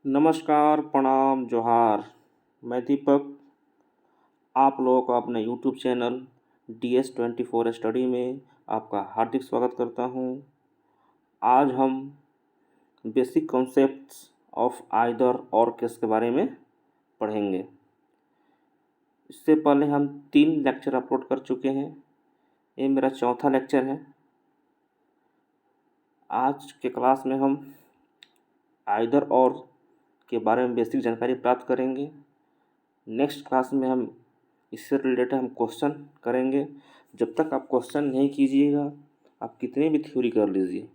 नमस्कार, प्रणाम, जोहार। मैं दीपक आप लोगों का अपने यूट्यूब चैनल DS24 स्टडी में आपका हार्दिक स्वागत करता हूं। आज हम बेसिक कॉन्सेप्ट्स ऑफ आइदर और केस के बारे में पढ़ेंगे। इससे पहले हम 3 लेक्चर अपलोड कर चुके हैं। ये मेरा चौथा लेक्चर है। आज के क्लास में हम आइदर और के बारे में बेसिक जानकारी प्राप्त करेंगे। नेक्स्ट क्लास में हम इससे रिलेटेड हम क्वेश्चन करेंगे। जब तक आप क्वेश्चन नहीं कीजिएगा, आप कितने भी थ्योरी कर लीजिए,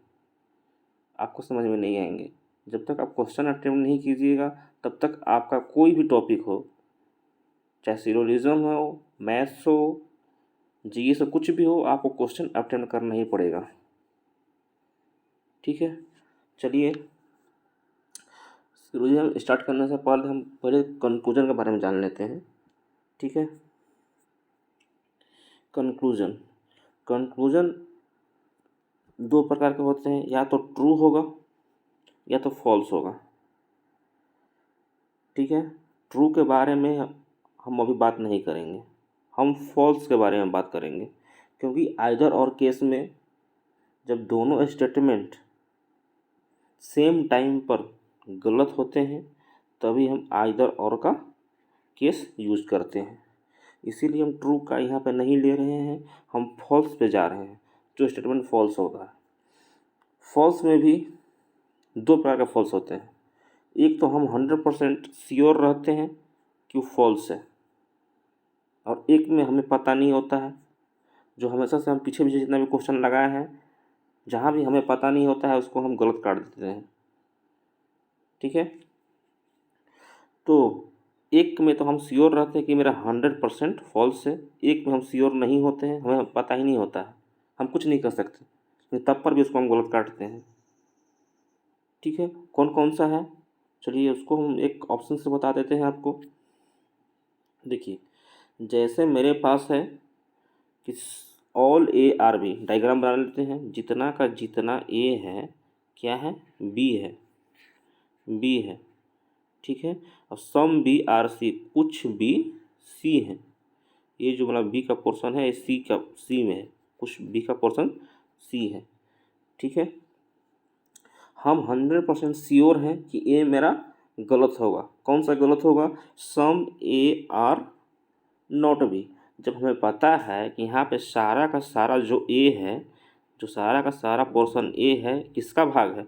आपको समझ में नहीं आएंगे। जब तक आप क्वेश्चन अटेम्प्ट नहीं कीजिएगा, तब तक आपका कोई भी टॉपिक हो, चाहे सिलोजिज्म हो, मैथ्स हो, जीएस हो, कुछ भी हो, आपको क्वेश्चन अटेम्प्ट करना ही पड़ेगा। ठीक है, चलिए सिलोजिज्म स्टार्ट करने से पहले हम कंक्लूजन के बारे में जान लेते हैं। ठीक है, कंक्लूजन 2 प्रकार के होते हैं, या तो ट्रू होगा या तो फॉल्स होगा। ठीक है, ट्रू के बारे में हम अभी बात नहीं करेंगे, हम फॉल्स के बारे में बात करेंगे। क्योंकि आइदर और केस में जब दोनों स्टेटमेंट सेम टाइम पर गलत होते हैं, तभी हम आइदर और का केस यूज करते हैं। इसीलिए हम ट्रू का यहाँ पे नहीं ले रहे हैं, हम फॉल्स पे जा रहे हैं, जो स्टेटमेंट फॉल्स होगा। फॉल्स में भी 2 प्रकार के फॉल्स होते हैं। एक तो हम 100% श्योर रहते हैं कि वो फॉल्स है, और एक में हमें पता नहीं होता है, जो हमेशा से हम पीछे जितना भी क्वेश्चन लगाए हैं, जहाँ भी हमें पता नहीं होता है उसको हम गलत काट देते हैं। ठीक है, तो एक में तो हम श्योर रहते हैं कि मेरा 100% फॉल्स है, एक में हम श्योर नहीं होते हैं, हमें पता ही नहीं होता है, हम कुछ नहीं कर सकते, लेकिन तब पर भी उसको हम गलत काटते हैं। ठीक है, कौन कौन सा है, चलिए उसको हम एक ऑप्शन से बता देते हैं आपको। देखिए, जैसे मेरे पास है कि all A are B, diagram बना लेते हैं। जितना का जितना ए है, क्या है, बी है, बी है। ठीक है, और सम बी आर सी, कुछ बी सी है। ये जो मतलब बी का पोर्शन है, सी में है, कुछ बी का पोर्शन सी है। ठीक है, हम 100% श्योर हैं कि ए मेरा गलत होगा। कौन सा गलत होगा, सम ए आर नॉट बी। जब हमें पता है कि यहाँ पे सारा का सारा जो ए है, जो सारा का सारा पोर्शन ए है, किसका भाग है,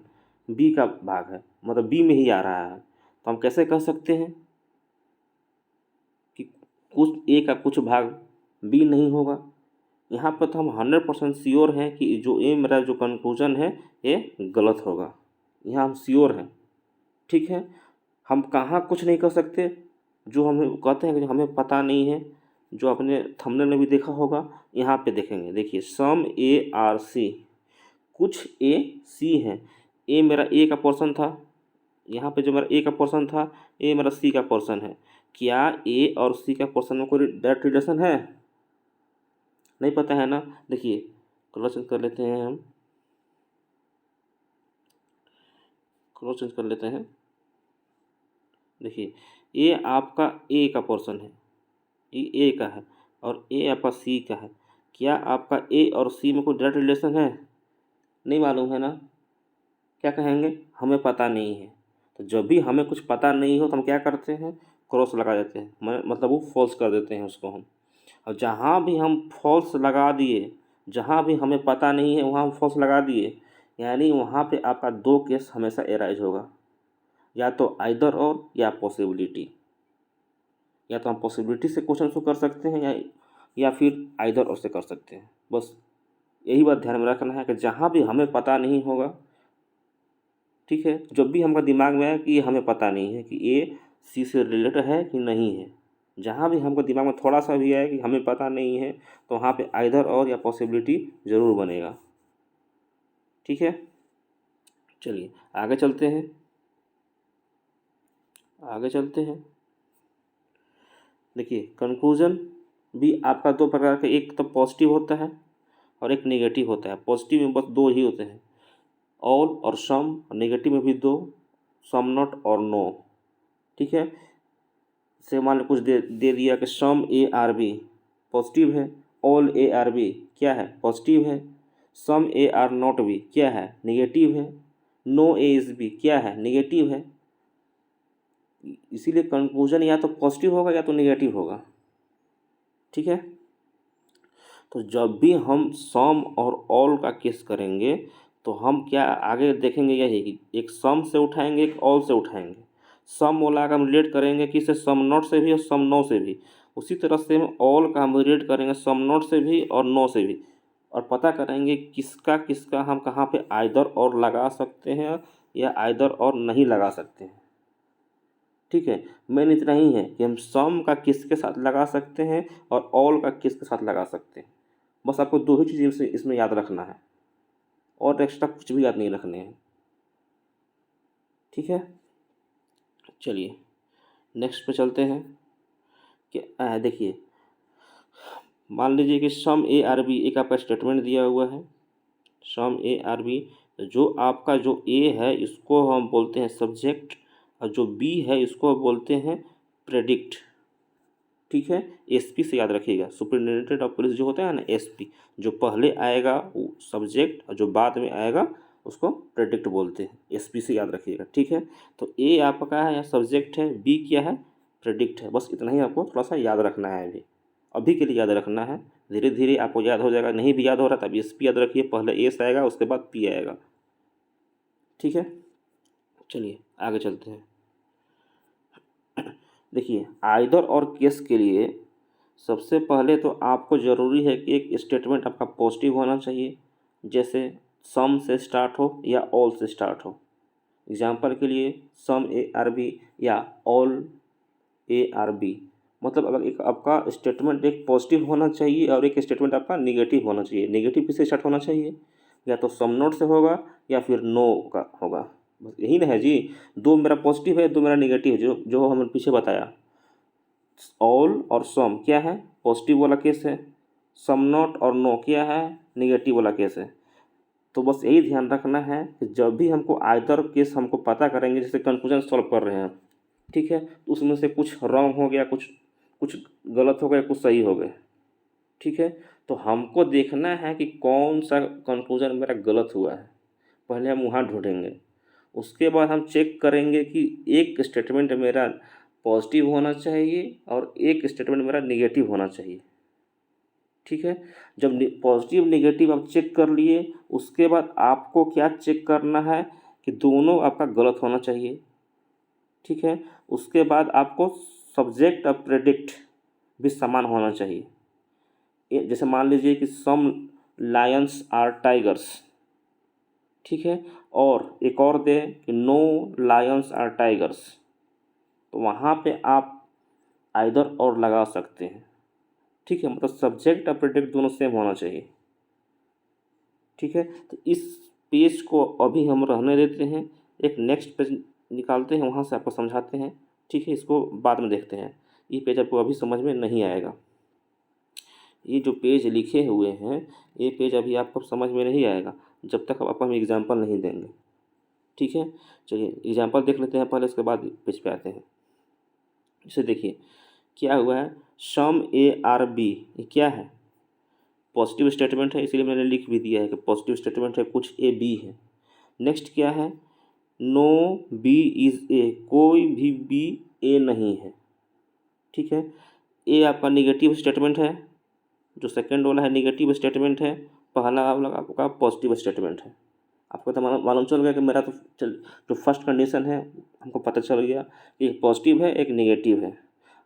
बी का भाग है, मतलब बी में ही आ रहा है, तो हम कैसे कह सकते हैं कि कुछ ए का कुछ भाग बी नहीं होगा। यहाँ पर तो हम 100% श्योर हैं कि जो ए मेरा जो कंक्लूजन है ये गलत होगा, यहाँ हम श्योर हैं। ठीक है, हम कहाँ कुछ नहीं कर सकते, जो हमें कहते हैं कि हमें पता नहीं है, जो आपने थंबनेल में भी देखा होगा, यहाँ पे देखेंगे। देखिए, सम ए आर सी, कुछ ए सी है। ए मेरा ए का पोर्शन था, यहाँ पे जो मेरा ए का पोर्शन था, ए मेरा सी का पोर्शन है। क्या ए और सी का पोर्शन में कोई डायरेक्ट रिलेशन है, नहीं पता है ना। देखिए, कलर चेंज कर लेते हैं, हम कलर चेंज कर लेते हैं। देखिए, ए आपका ए का पोर्शन है, ये ए का है, और ए आपका सी का है। क्या आपका ए और सी में कोई डायरेक्ट रिलेशन है, नहीं मालूम है ना। क्या कहेंगे, हमें पता नहीं है। तो जब भी हमें कुछ पता नहीं हो तो हम क्या करते हैं, क्रॉस लगा देते हैं, मतलब वो फॉल्स कर देते हैं उसको हम। और जहाँ भी हम फॉल्स लगा दिए, जहाँ भी हमें पता नहीं है वहाँ हम फॉल्स लगा दिए, यानी वहाँ पे आपका 2 केस हमेशा एराइज होगा, या तो आइदर और या पॉसिबिलिटी। या तो हम पॉसिबिलिटी से क्वेश्चन को कर सकते हैं, या फिर आइदर और से कर सकते हैं। बस यही बात ध्यान में रखना है कि जहाँ भी हमें पता नहीं होगा, ठीक है, जब भी हमारे दिमाग में आए कि ये हमें पता नहीं है कि ए सी से रिलेटेड है कि नहीं है, जहाँ भी हमको दिमाग में थोड़ा सा भी आए कि हमें पता नहीं है, तो वहाँ पे आइदर और या पॉसिबिलिटी ज़रूर बनेगा। ठीक है, चलिए आगे चलते हैं, आगे चलते हैं। देखिए, कंक्लूजन भी आपका 2 प्रकार का, एक तो पॉजिटिव होता है और एक नेगेटिव होता है। पॉजिटिव में बस 2 ही होते हैं, ऑल और सम, और नेगेटिव में भी 2, सम नॉट और नो। ठीक है, से मान लो कुछ दे दिया कि सम ए आर बी पॉजिटिव है, ऑल ए आर बी क्या है, पॉजिटिव है, सम ए आर नॉट बी क्या है, निगेटिव है, नो ए इज बी क्या है, निगेटिव है। इसीलिए कंक्लूजन या तो पॉजिटिव होगा या तो निगेटिव होगा। ठीक है, तो जब भी हम सम और ऑल का केस करेंगे तो हम क्या आगे देखेंगे, यही कि एक सम से उठाएंगे, एक ऑल से उठाएंगे। सम वाला का हम रिलेट करेंगे किससे, सम नॉट से भी और सम नो से भी। उसी तरह से हम ऑल का हम रिलेट करेंगे सम नॉट से भी और नो से भी, और पता करेंगे किसका किसका हम कहाँ पे आइदर और लगा सकते हैं या आइदर और नहीं लगा सकते हैं। ठीक है, मेन इतना ही है कि हम सम का किसके साथ लगा सकते हैं और ऑल का किसके साथ लगा सकते हैं। बस आपको दो ही चीज़ें इसमें याद रखना है, और एक्स्ट्रा कुछ भी याद नहीं रखने हैं। ठीक है, चलिए नेक्स्ट पे चलते हैं कि देखिए मान लीजिए कि सम ए आर बी एक आपका स्टेटमेंट दिया हुआ है, सम ए आर बी। जो आपका जो ए है इसको हम बोलते हैं सब्जेक्ट, और जो बी है इसको बोलते हैं प्रेडिक्ट। ठीक है, एसपी से याद रखिएगा, सुपरिटेंडेंट ऑफ पुलिस जो होता है ना एसपी, जो पहले आएगा वो सब्जेक्ट और जो बाद में आएगा उसको प्रेडिक्ट बोलते हैं, एसपी से याद रखिएगा। ठीक है, तो ए आपका है या सब्जेक्ट है, बी क्या है, प्रेडिक्ट है। बस इतना ही आपको थोड़ा सा याद रखना है, अभी के लिए याद रखना है। धीरे धीरे आपको याद हो जाएगा, नहीं भी याद हो रहा तब एस पी याद रखिए, पहले एस आएगा उसके बाद पी आएगा। ठीक है, चलिए आगे चलते हैं। देखिए आइदर और केस के लिए सबसे पहले तो आपको ज़रूरी है कि एक स्टेटमेंट आपका पॉजिटिव होना चाहिए, जैसे सम से स्टार्ट हो या ऑल से स्टार्ट हो। एग्जांपल के लिए सम ए आर बी या ऑल ए आर बी, मतलब अगर एक आपका स्टेटमेंट एक पॉजिटिव होना चाहिए और एक स्टेटमेंट आपका निगेटिव होना चाहिए। निगेटिव किससे स्टार्ट होना चाहिए, या तो सम नोट से होगा या फिर नो का होगा। बस यही ना है जी, दो मेरा पॉजिटिव है, दो मेरा निगेटिव है, जो जो हमने पीछे बताया। ऑल और सम क्या है, पॉजिटिव वाला केस है, सम नॉट और नो क्या है, निगेटिव वाला केस है। तो बस यही ध्यान रखना है कि जब भी हमको आइदर केस हमको पता करेंगे, जैसे कंफ्यूजन सॉल्व कर रहे हैं, ठीक है, तो उसमें से कुछ रॉन्ग हो गया, कुछ कुछ गलत हो गया, कुछ सही हो गए। ठीक है, तो हमको देखना है कि कौन सा कंक्लूजन मेरा गलत हुआ है, पहले हम वहाँ ढूंढेंगे। उसके बाद हम चेक करेंगे कि एक स्टेटमेंट मेरा पॉजिटिव होना चाहिए और एक स्टेटमेंट मेरा निगेटिव होना चाहिए। ठीक है, जब पॉजिटिव निगेटिव आप चेक कर लिए, उसके बाद आपको क्या चेक करना है कि दोनों आपका गलत होना चाहिए। ठीक है, उसके बाद आपको सब्जेक्ट और प्रेडिक्ट भी समान होना चाहिए। जैसे मान लीजिए कि सम लायंस आर टाइगर्स, ठीक है, और एक और दे कि नो लायंस आर टाइगर्स, तो वहाँ पे आप आइदर और लगा सकते हैं। ठीक है, मतलब सब्जेक्ट और प्रेडिक्ट दोनों सेम होना चाहिए। ठीक है, तो इस पेज को अभी हम रहने देते हैं, एक नेक्स्ट पेज निकालते हैं, वहाँ से आपको समझाते हैं। ठीक है, इसको बाद में देखते हैं, ये पेज आपको अभी समझ में नहीं आएगा। ये जो पेज लिखे हुए हैं ये पेज अभी आपको समझ में नहीं आएगा जब तक आपको हम एग्जाम्पल नहीं देंगे। ठीक है, चलिए एग्जाम्पल देख लेते हैं पहले, उसके बाद पेज पे आते हैं। इसे देखिए क्या हुआ है, सम ए आर बी, ये क्या है, पॉजिटिव स्टेटमेंट है, इसीलिए मैंने लिख भी दिया है कि पॉजिटिव स्टेटमेंट है, कुछ ए बी है। नेक्स्ट क्या है, नो बी इज ए, कोई भी बी ए नहीं है। ठीक है, ए आपका निगेटिव स्टेटमेंट है, जो सेकंड वाला है निगेटिव स्टेटमेंट है, पहला वाला आपका पॉजिटिव स्टेटमेंट है। आपको तो मालूम चल गया कि मेरा तो जो फर्स्ट कंडीशन है हमको पता चल गया कि एक पॉजिटिव है एक निगेटिव है।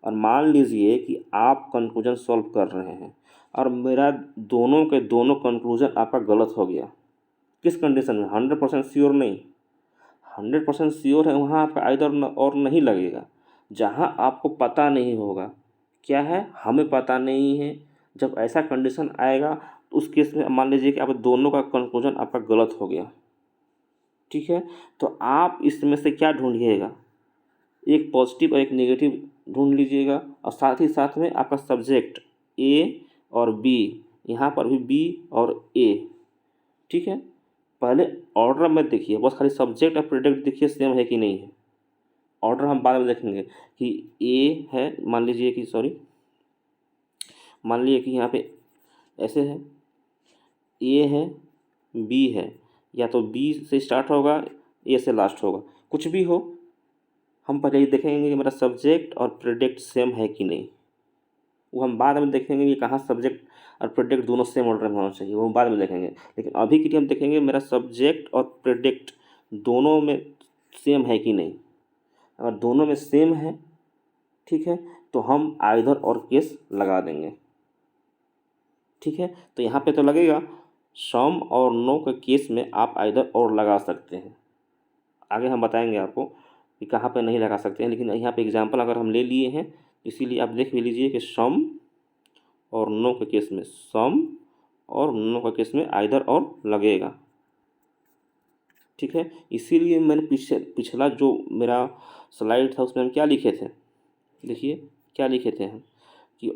और मान लीजिए कि आप कंक्लूजन सॉल्व कर रहे हैं और मेरा दोनों के दोनों कंक्लूजन आपका गलत हो गया। किस कंडीशन में, 100% श्योर नहीं, 100% श्योर है वहाँ आपका आइदर और नहीं लगेगा। जहाँ आपको पता नहीं होगा, क्या है, हमें पता नहीं है, जब ऐसा कंडीशन आएगा तो उस केस में मान लीजिए कि आप दोनों का कंक्लूजन आपका गलत हो गया। ठीक है, तो आप इसमें से क्या ढूंढिएगा, एक पॉजिटिव और एक नेगेटिव ढूंढ लीजिएगा, और साथ ही साथ में आपका सब्जेक्ट ए और बी, यहाँ पर भी बी और ए। ठीक है, पहले ऑर्डर में देखिए, बस खाली सब्जेक्ट और प्रेडिक्ट देखिए सेम है कि नहीं है। ऑर्डर हम बाद में देखेंगे कि ए है, मान लीजिए कि मान लीजिए कि यहाँ पे ऐसे है, ए है, बी है, या तो बी से स्टार्ट होगा, ए से लास्ट होगा, कुछ भी हो। हम पहले ये देखेंगे कि मेरा सब्जेक्ट और प्रेडिक्ट सेम है कि नहीं। वो हम बाद में देखेंगे कि कहाँ सब्जेक्ट और प्रेडिक्ट दोनों सेम ऑर्डर में होना चाहिए, वो हम बाद में देखेंगे। लेकिन अभी के लिए हम देखेंगे मेरा सब्जेक्ट और प्रेडिक्ट दोनों में सेम है कि नहीं। अगर दोनों में सेम है, ठीक है, तो हम आइदर और केस लगा देंगे। ठीक है, तो यहाँ पे तो लगेगा, सम और नो के केस में आप आइदर और लगा सकते हैं। आगे हम बताएंगे आपको कि कहाँ पे नहीं लगा सकते हैं, लेकिन यहाँ पे एग्जांपल अगर हम ले लिए हैं, इसीलिए आप देख भी लीजिए कि सम और नो के केस में, सम और नो के केस में आइदर और लगेगा। ठीक है, इसीलिए मैंने पिछला जो मेरा स्लाइड था उसमें हम क्या लिखे थे, देखिए क्या लिखे थे हम कि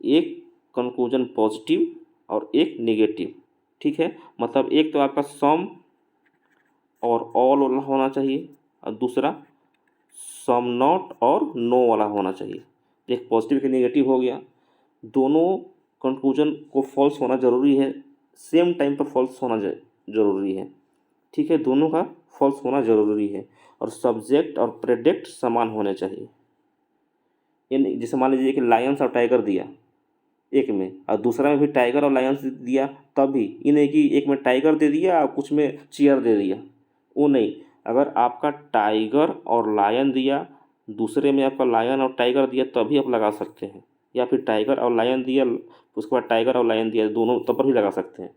एक कंक्लूजन पॉजिटिव और एक नेगेटिव। ठीक है, मतलब एक तो आपका सम और ऑल वाला होना चाहिए, और दूसरा सम नॉट और नो वाला होना चाहिए। एक पॉजिटिव के नेगेटिव हो गया, दोनों कंक्लूजन को फॉल्स होना ज़रूरी है, सेम टाइम पर फॉल्स होना ज़रूरी है। ठीक है, दोनों का फॉल्स होना ज़रूरी है, और सब्जेक्ट और प्रेडिक्ट समान होने चाहिए। इन जैसे मान लीजिए कि लायंस और टाइगर दिया एक में, और दूसरा में भी टाइगर और लायंस दिया, तब भी ये नहीं कि एक में टाइगर दे दिया और कुछ में चीयर दे दिया, वो नहीं। अगर आपका टाइगर और लायन दिया, दूसरे में आपका लायन और टाइगर दिया, तभी आप लगा सकते हैं। या फिर टाइगर और लायन दिया, उसके बाद टाइगर और लायन दिया, दोनों तब पर भी लगा सकते हैं।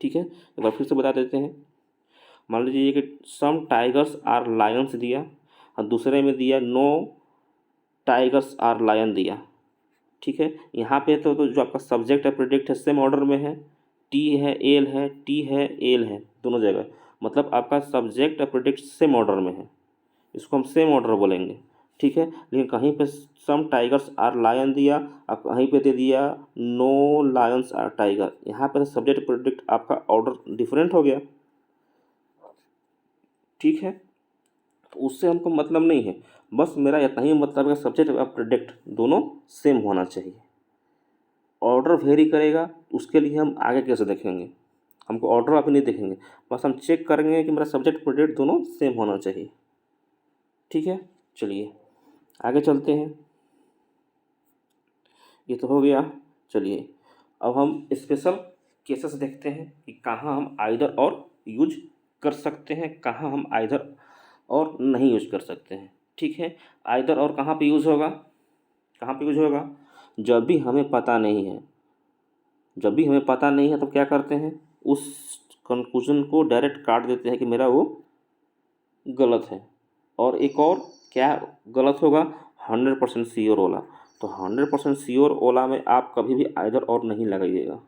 ठीक है, एक बार फिर से बता देते हैं। मान लीजिए कि सम टाइगर्स आर लायंस दिया, और दूसरे में दिया नो टाइगर्स आर लायन दिया। ठीक है, यहाँ पे तो जो आपका सब्जेक्ट है प्रेडिक्ट है सेम ऑर्डर में है, टी है एल है, टी है एल है, दोनों जगह, मतलब आपका सब्जेक्ट और प्रेडिक्ट सेम ऑर्डर में है, इसको हम सेम ऑर्डर बोलेंगे। ठीक है, लेकिन कहीं पे सम टाइगर्स आर लायन दिया, अब कहीं पे दे दिया नो लायंस आर टाइगर, यहाँ पे सब्जेक्ट प्रेडिक्ट आपका ऑर्डर डिफरेंट हो गया। ठीक है, तो उससे हमको मतलब नहीं है, बस मेरा इतना ही मतलब है सब्जेक्ट और प्रेडिक्ट दोनों सेम होना चाहिए। ऑर्डर वेरी करेगा, उसके लिए हम आगे कैसे देखेंगे, हमको ऑर्डर अभी नहीं देखेंगे, बस हम चेक करेंगे कि मेरा सब्जेक्ट प्रेडिक्ट दोनों सेम होना चाहिए। ठीक है, चलिए आगे चलते हैं। ये तो हो गया। चलिए अब हम स्पेशल केसेस देखते हैं कि कहाँ हम आइदर और यूज कर सकते हैं, कहाँ हम आइदर और नहीं यूज कर सकते हैं। ठीक है, आइदर और कहाँ पे यूज़ होगा, कहाँ पे यूज होगा, जब भी हमें पता नहीं है, जब भी हमें पता नहीं है तो क्या करते हैं, उस कंक्लूजन को डायरेक्ट काट देते हैं कि मेरा वो गलत है। और एक और क्या गलत होगा, 100% श्योर वाला। तो 100% श्योर वाला में आप कभी भी आइदर और नहीं लगाइएगा।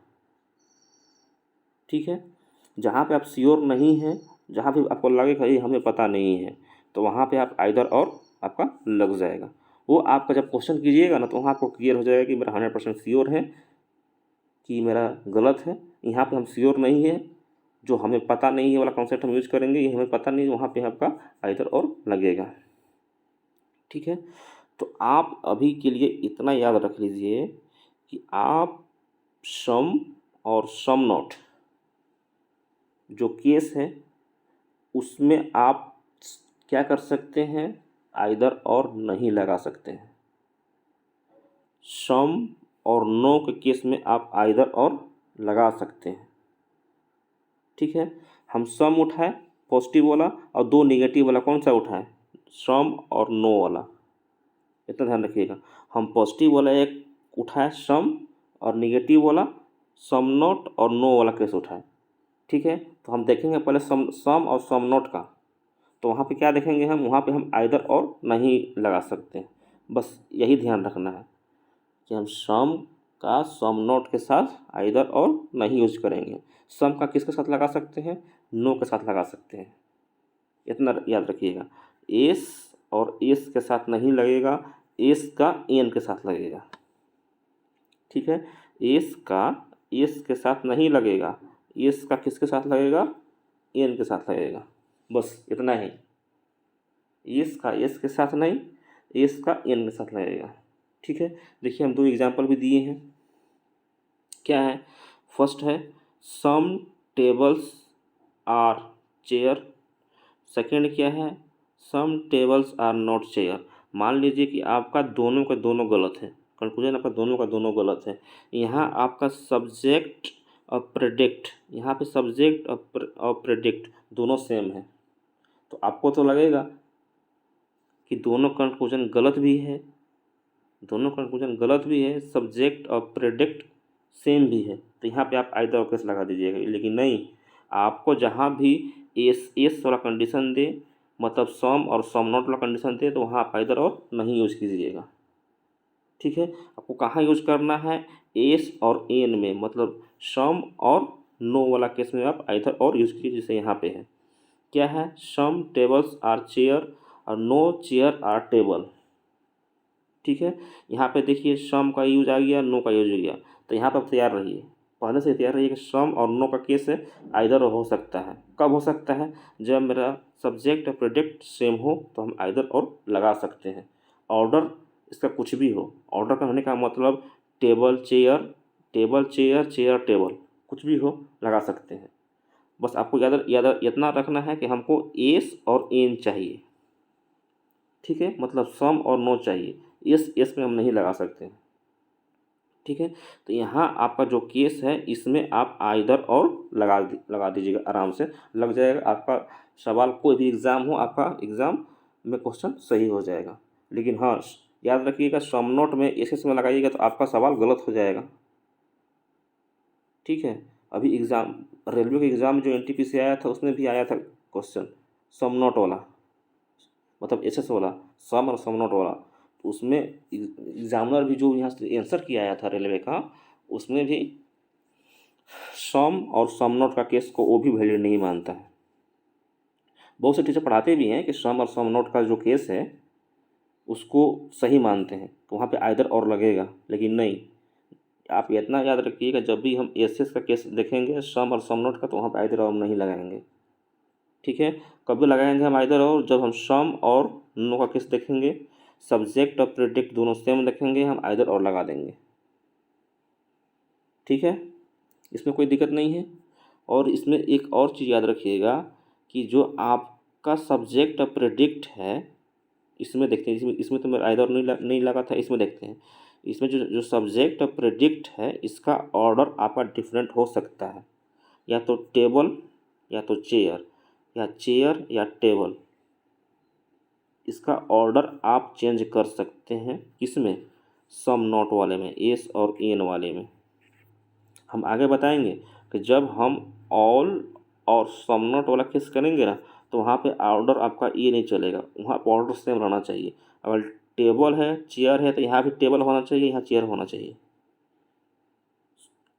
ठीक है, जहाँ पे आप श्योर नहीं हैं, जहाँ भी आपको लगे कि हमें पता नहीं है, तो वहाँ पे आप आइदर और आपका लग जाएगा। वो आपका जब क्वेश्चन कीजिएगा ना, तो वहाँ आपको क्लियर हो जाएगा कि मेरा 100% श्योर है कि मेरा गलत है। यहाँ पे हम श्योर नहीं है, जो हमें पता नहीं है वाला कॉन्सेप्ट हम यूज करेंगे, ये हमें पता नहीं, वहाँ पे आपका आइदर और लगेगा। ठीक है, तो आप अभी के लिए इतना याद रख लीजिए कि आप सम और सम नॉट जो केस है उसमें आप क्या कर सकते हैं, आइदर और नहीं लगा सकते हैं। सम और नो के केस में आप आइदर और लगा सकते हैं। ठीक है, हम सम उठाए पॉजिटिव वाला, और दो नेगेटिव वाला कौन सा उठाएं, सम और नो वाला, इतना ध्यान रखिएगा। हम पॉजिटिव वाला एक उठाए सम, और नेगेटिव वाला सम नॉट और नो वाला केस उठाए। ठीक है, तो हम देखेंगे पहले सम और सम नॉट का, तो वहाँ पे क्या देखेंगे हम, वहाँ पे हम आइदर और नहीं लगा सकते हैं। बस यही ध्यान रखना है कि हम सम का सम नॉट के साथ आइदर और नहीं यूज करेंगे। सम का किसके साथ लगा सकते हैं, नो के साथ लगा सकते हैं, इतना याद रखिएगा। एस और एस के साथ नहीं लगेगा, एस का एन के साथ लगेगा। ठीक है, एस का एस के साथ नहीं लगेगा। एस का किसके साथ लगेगा? एन के साथ लगेगा। बस इतना ही। एस का एस के साथ नहीं, एस का एन के साथ लगेगा। ठीक है, देखिए हम दो एग्जाम्पल भी दिए हैं। क्या है? फर्स्ट है सम टेबल्स आर चेयर। सेकेंड क्या है? सम टेबल्स आर नॉट चेयर। मान लीजिए कि आपका दोनों का दोनों गलत है, कंक्लूजन आपका दोनों का दोनों गलत है। यहाँ आपका सब्जेक्ट और प्रेडिक्ट, यहाँ पे सब्जेक्ट और प्रेडिक्ट दोनों सेम है, तो आपको तो लगेगा कि दोनों कंक्लूजन गलत भी है, दोनों कंक्लूजन गलत भी है, सब्जेक्ट और प्रेडिक्ट सेम भी है, तो यहाँ पे आप आइदर और केस लगा दीजिएगा। लेकिन नहीं, आपको जहाँ भी एस वाला कंडीशन दे, मतलब सम और सम नॉट वाला कंडीशन दे, तो वहाँ आप आइदर और नहीं यूज कीजिएगा। ठीक है, आपको कहाँ यूज करना है? एस और एन में, मतलब सम और नो वाला केस में आप आइदर और यूज कीजिए, जैसे यहाँ पे है। क्या है? सम टेबल्स आर चेयर और नो चेयर आर टेबल। ठीक है, यहाँ पे देखिए सम का यूज आ गया, नो का यूज हो गया, तो यहाँ पर तैयार रहिए, पहले से तैयार रहिए कि सम और नो का केस है आइदर हो सकता है। कब हो सकता है? जब मेरा सब्जेक्ट और प्रेडिक्ट सेम हो, तो हम आइदर और लगा सकते हैं। ऑर्डर इसका कुछ भी हो, ऑर्डर का होने का मतलब table chair, table chair, chair table, कुछ भी हो लगा सकते हैं। बस आपको याद याद इतना रखना है कि हमको एस और एन चाहिए। ठीक है, मतलब सम और नो चाहिए, एस में हम नहीं लगा सकते। ठीक है, तो यहाँ आपका जो केस है इसमें आप आइदर और लगा दीजिएगा, आराम से लग जाएगा। आपका सवाल कोई भी एग्ज़ाम हो, आपका एग्ज़ाम में क्वेश्चन सही हो जाएगा। लेकिन हाँ, याद रखिएगा सम नोट में एस में लगाइएगा तो आपका सवाल गलत हो जाएगा। ठीक है, अभी एग्ज़ाम रेलवे के एग्ज़ाम जो एनटीपीसी आया था उसमें भी आया था क्वेश्चन सम नोट वाला, मतलब एसएस वाला, सम और सम नोट वाला। तो उसमें एग्जामिनर भी जो यहाँ से आंसर किया आया था रेलवे का, उसमें भी सम और सम नोट का केस को वो भी वैलिड नहीं मानता है। बहुत से टीचर पढ़ाते भी हैं कि सम और सम नोट का जो केस है उसको सही मानते हैं, तो वहाँ पे आइदर और लगेगा। लेकिन नहीं, आप इतना याद रखिएगा, जब भी हम एसएस का केस देखेंगे सम और सम नोट का, तो वहाँ पे आइदर और नहीं लगाएंगे। ठीक है, कभी लगाएंगे हम आइदर और जब हम सम और नो का केस देखेंगे, सब्जेक्ट और प्रेडिक्ट दोनों सेम देखेंगे, हम आइदर और लगा देंगे। ठीक है, इसमें कोई दिक्कत नहीं है। और इसमें एक और चीज़ याद रखिएगा कि जो आपका सब्जेक्ट और प्रेडिक्ट है, इसमें देखते हैं, इसमें तो मेरा आइदर नहीं लगा था, इसमें देखते हैं। इसमें जो जो सब्जेक्ट और प्रेडिक्ट है इसका ऑर्डर आपका डिफरेंट हो सकता है, या तो टेबल या तो चेयर, या चेयर या टेबल। इसका ऑर्डर आप चेंज कर सकते हैं, किसमें? सम नॉट वाले में, एस और एन वाले में। हम आगे बताएंगे कि जब हम ऑल और सम नॉट वाला केस करेंगे ना, तो वहाँ पे ऑर्डर आपका ये नहीं चलेगा, वहाँ पर ऑर्डर सेम रहना चाहिए। अगर टेबल है, चेयर है, तो यहाँ भी टेबल होना चाहिए, यहाँ चेयर होना चाहिए,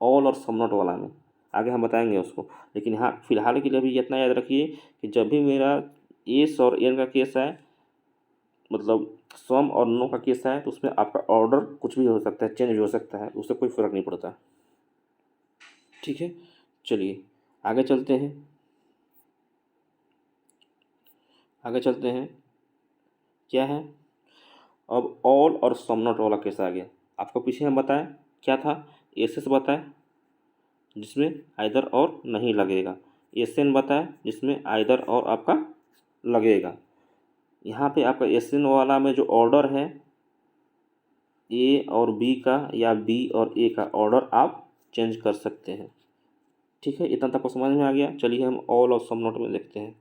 ऑल और सम नॉट वाला में। आगे हम बताएंगे उसको, लेकिन यहाँ फिलहाल के लिए भी इतना याद रखिए कि जब भी मेरा एस और एन का केस है, मतलब सम और नो का केस है, तो उसमें आपका ऑर्डर कुछ भी हो सकता है, चेंज भी हो सकता है, उससे कोई फ़र्क नहीं पड़ता। ठीक है, चलिए आगे चलते हैं, आगे चलते हैं। क्या है? अब ऑल और सम नॉट वाला केस आ गया। आपको पीछे हम बताएं क्या था? एस बताएं जिसमें आइदर और नहीं लगेगा, एस एन बताएं जिसमें आइदर और आपका लगेगा। यहाँ पे आपका एस एन वाला में जो ऑर्डर है ए और बी का, या बी और ए का ऑर्डर आप चेंज कर सकते हैं। ठीक है, इतना तक को समझ में आ गया। चलिए हम ऑल और सम नोट में देखते हैं।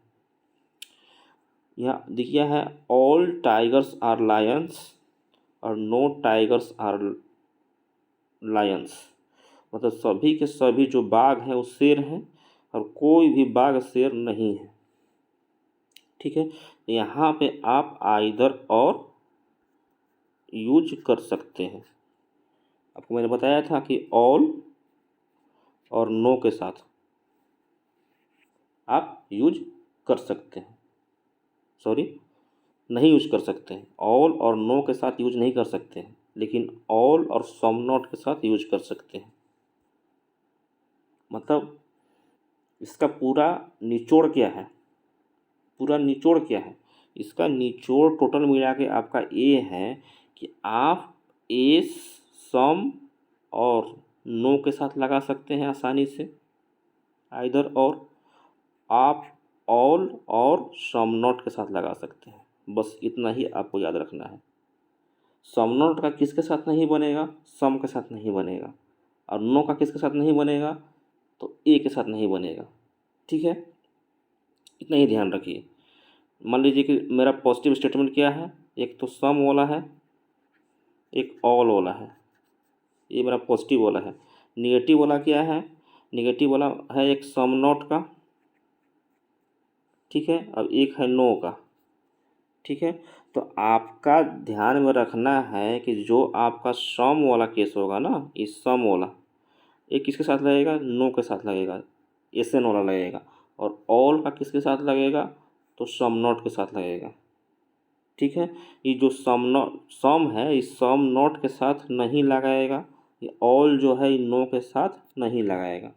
यहाँ दिया है ऑल टाइगर्स आर लायंस और नो टाइगर्स आर लायंस, मतलब सभी के सभी जो बाघ हैं वो शेर हैं और कोई भी बाघ शेर नहीं है। ठीक है, यहाँ पे आप आइदर और यूज कर सकते हैं। आपको मैंने बताया था कि ऑल और नो के साथ आप यूज कर सकते हैं, सॉरी नहीं यूज कर सकते हैं, ऑल और नो के साथ यूज नहीं कर सकते हैं, लेकिन ऑल और सम नॉट के साथ यूज कर सकते हैं। मतलब इसका पूरा निचोड़ क्या है, पूरा निचोड़ क्या है, इसका निचोड़ टोटल मिला के आपका ये है कि आप एस, सम और नो के साथ लगा सकते हैं आसानी से, आइदर और आप ऑल और सम नॉट के साथ लगा सकते हैं। बस इतना ही आपको याद रखना है। सम नॉट का किसके साथ नहीं बनेगा, सम के साथ नहीं बनेगा, और नो का किसके साथ नहीं बनेगा, तो ए के साथ नहीं बनेगा। ठीक है, इतना ही ध्यान रखिए। मान लीजिए कि मेरा पॉजिटिव स्टेटमेंट क्या है, एक तो सम वाला है, एक ऑल वाला है, ये मेरा पॉजिटिव वाला है। निगेटिव वाला क्या है, निगेटिव वाला है एक सम नॉट का, ठीक है, अब एक है नो का। ठीक है, तो आपका ध्यान में रखना है कि जो आपका सम वाला केस होगा ना, इस सम वाला ये किसके साथ लगेगा, नो के साथ लगेगा, एस एन वाला लगेगा। और ऑल का किसके साथ लगेगा, तो सम नॉट के साथ लगेगा। ठीक है, ये जो सम है इस सम नॉट के साथ नहीं लगाएगा, ये ऑल जो है नो के साथ नहीं लगाएगा।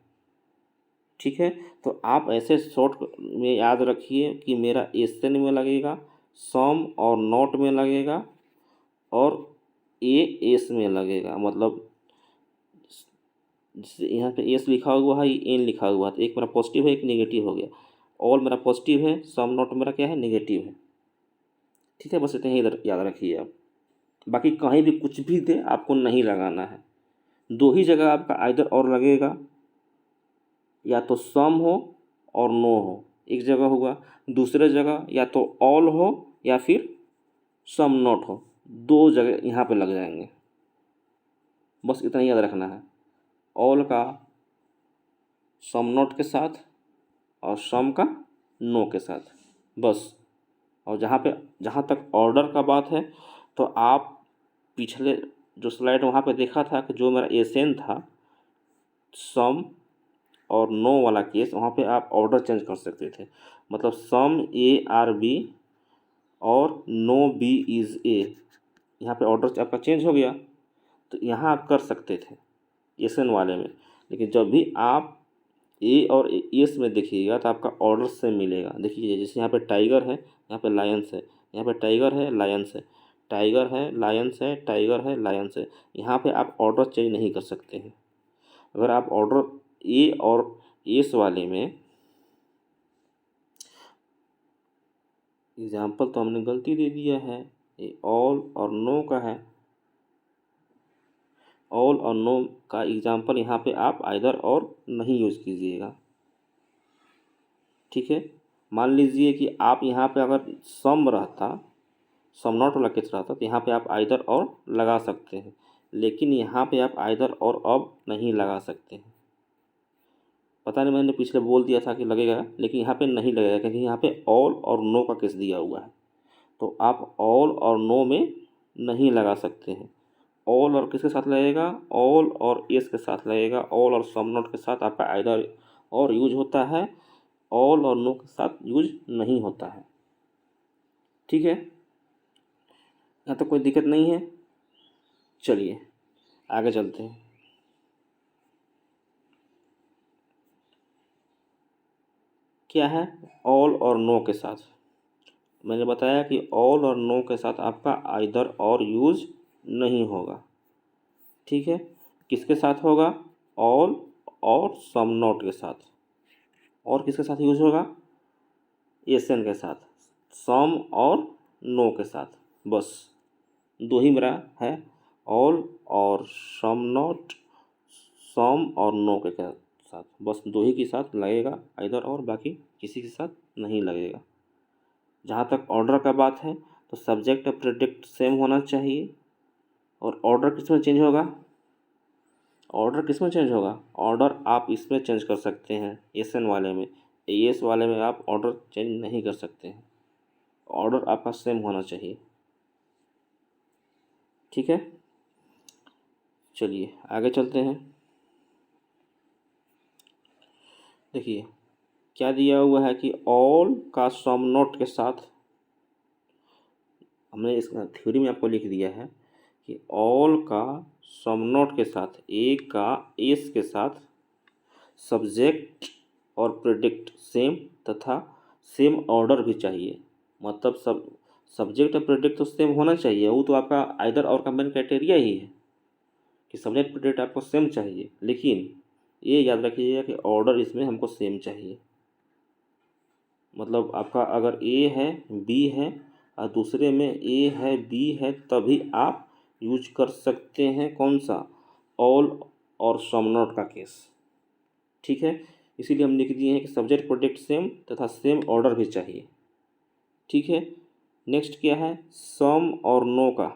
ठीक है, तो आप ऐसे शॉर्ट में याद रखिए कि मेरा एस एन में लगेगा, सम और नॉट में लगेगा, और ए एस में लगेगा। मतलब जैसे यहाँ पे एस लिखा हुआ है, एन लिखा हुआ है, तो एक मेरा पॉजिटिव है, एक नेगेटिव हो गया। ऑल मेरा पॉजिटिव है, सम नॉट मेरा क्या है, नेगेटिव है। ठीक है, बस इतना ही इधर याद रखिए आप। बाकी कहीं भी कुछ भी दे आपको नहीं लगाना है। दो ही जगह आपका आइदर और लगेगा, या तो सम हो और नो हो, एक जगह हुआ। दूसरे जगह या तो ऑल हो या फिर सम नॉट हो, दो जगह यहाँ पे लग जाएंगे। बस इतना ही याद रखना है, ऑल का सम नॉट के साथ और सम का नो के साथ, बस। और जहाँ तक ऑर्डर का बात है, तो आप पिछले जो स्लाइड वहाँ पे देखा था कि जो मेरा एसएन था, सम और नो वाला केस, वहाँ पे आप ऑर्डर चेंज कर सकते थे। मतलब सम ए आर बी और नो बी इज़ ए, यहाँ पे ऑर्डर आपका चेंज हो गया। तो यहाँ आप कर सकते थे एसएन वाले में, लेकिन जब भी आप ए और एस में देखिएगा तो आपका ऑर्डर से मिलेगा। देखिए जैसे यहाँ पे टाइगर है, यहाँ पे लायंस है, यहाँ पे टाइगर है, लायंस है, टाइगर है, लायंस है, टाइगर है, लायंस है। यहाँ पे आप ऑर्डर चेंज नहीं कर सकते हैं। अगर आप ऑर्डर ए और एस वाले में, एग्जाम्पल तो हमने गलती दे दिया है, ये ऑल और नो का है, ऑल और नो का एग्जाम्पल यहाँ पे आप आइदर और नहीं यूज़ कीजिएगा। ठीक है, मान लीजिए कि आप यहाँ पे अगर सम रहता, सम नॉट वाला केस रहता, तो यहाँ पे आप आइदर और लगा सकते हैं, लेकिन यहाँ पे आप आइदर और अब नहीं लगा सकते हैं। पता नहीं, मैंने पिछले बोल दिया था कि लगेगा, लेकिन यहाँ पे नहीं लगेगा, क्योंकि यहाँ पे ऑल और नो का केस दिया हुआ है। तो आप ऑल और नो में नहीं लगा सकते हैं। ऑल और किसके साथ लगेगा, ऑल और एस के साथ लगेगा। ऑल और सम नॉट के साथ आपका आइदर और यूज होता है, ऑल और नो के साथ यूज नहीं होता है। ठीक है, यहाँ तो कोई दिक्कत नहीं है। चलिए आगे चलते हैं। क्या है, ऑल और नो के साथ मैंने बताया कि ऑल और नो के साथ आपका आइदर और यूज नहीं होगा। ठीक है, किसके साथ होगा, ऑल और सम नॉट के साथ। और किसके साथ यूज होगा, एस एन के साथ, सम और नो के साथ। बस दो ही मेरा है, ऑल और सम नॉट, सम और नो के साथ, बस दो ही के साथ लगेगा आइदर और, बाकी किसी के साथ नहीं लगेगा। जहाँ तक ऑर्डर का बात है, तो सब्जेक्ट और प्रेडिक्ट सेम होना चाहिए। और ऑर्डर किस में चेंज होगा, ऑर्डर किस में चेंज होगा, ऑर्डर आप इसमें चेंज कर सकते हैं एस एन वाले में, एस वाले में आप ऑर्डर चेंज नहीं कर सकते हैं। ऑर्डर आपका सेम होना चाहिए। ठीक है, चलिए आगे चलते हैं। देखिए क्या दिया हुआ है कि ऑल का सम नोट के साथ, हमने इस थ्योरी में आपको लिख दिया है कि ऑल का सम नोट के साथ, ए का एस के साथ सब्जेक्ट और प्रेडिक्ट सेम तथा सेम ऑर्डर भी चाहिए। मतलब सब्जेक्ट और प्रेडिक्ट तो सेम होना चाहिए, वो तो आपका आइदर और का मेन क्राइटेरिया ही है कि सब्जेक्ट प्रेडिक्ट आपको सेम चाहिए, लेकिन ये याद रखिएगा कि ऑर्डर इसमें हमको सेम चाहिए। मतलब आपका अगर ए है बी है और दूसरे में ए है बी है, तभी आप यूज कर सकते हैं कौन सा, ऑल और सम नॉट का केस। ठीक है, इसीलिए हम लिख दिए हैं कि सब्जेक्ट प्रेडिक्ट सेम तथा सेम ऑर्डर भी चाहिए। ठीक है, नेक्स्ट क्या है, सम और नो का,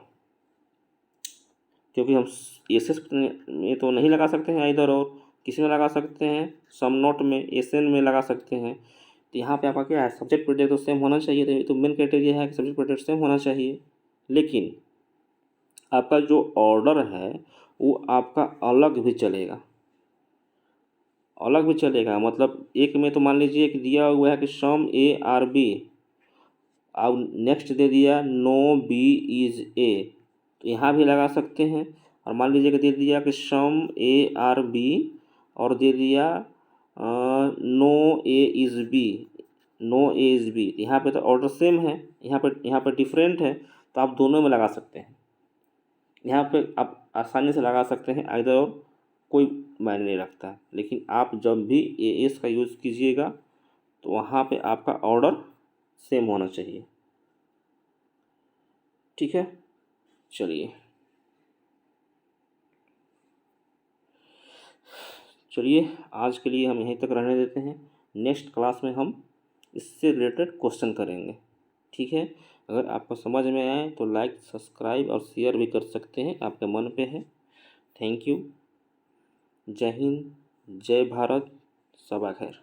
क्योंकि हम एस एस में तो नहीं लगा सकते हैं इधर, और किसी में लगा सकते हैं, सम नोट में, एस एन में लगा सकते हैं। तो यहाँ पे आपका क्या है, सब्जेक्ट प्रेडिक्ट तो सेम होना चाहिए, तो मेन क्राइटेरिया है कि सब्जेक्ट प्रेडिक्ट सेम होना चाहिए। लेकिन आपका जो ऑर्डर है वो आपका अलग भी चलेगा, अलग भी चलेगा। मतलब एक में तो मान लीजिए कि दिया हुआ है कि सम ए आर बी, अब नेक्स्ट दे दिया नो बी इज ए, तो यहाँ भी लगा सकते हैं। और मान लीजिए कि दे दिया कि सम ए आर बी और दे दिया no A is B, no A is B, यहाँ पे तो ऑर्डर सेम है, यहाँ पे डिफरेंट है, तो आप दोनों में लगा सकते हैं। यहाँ पे आप आसानी से लगा सकते हैं आइदर और, कोई मायने नहीं रखता है। लेकिन आप जब भी ए एस का यूज़ कीजिएगा तो वहाँ पे आपका ऑर्डर सेम होना चाहिए। ठीक है, चलिए आज के लिए हम यहीं तक रहने देते हैं। नेक्स्ट क्लास में हम इससे रिलेटेड क्वेश्चन करेंगे। ठीक है, अगर आपको समझ में आए तो लाइक सब्सक्राइब और शेयर भी कर सकते हैं, आपके मन पे है। थैंक यू, जय हिंद, जय भारत, सबा खैर।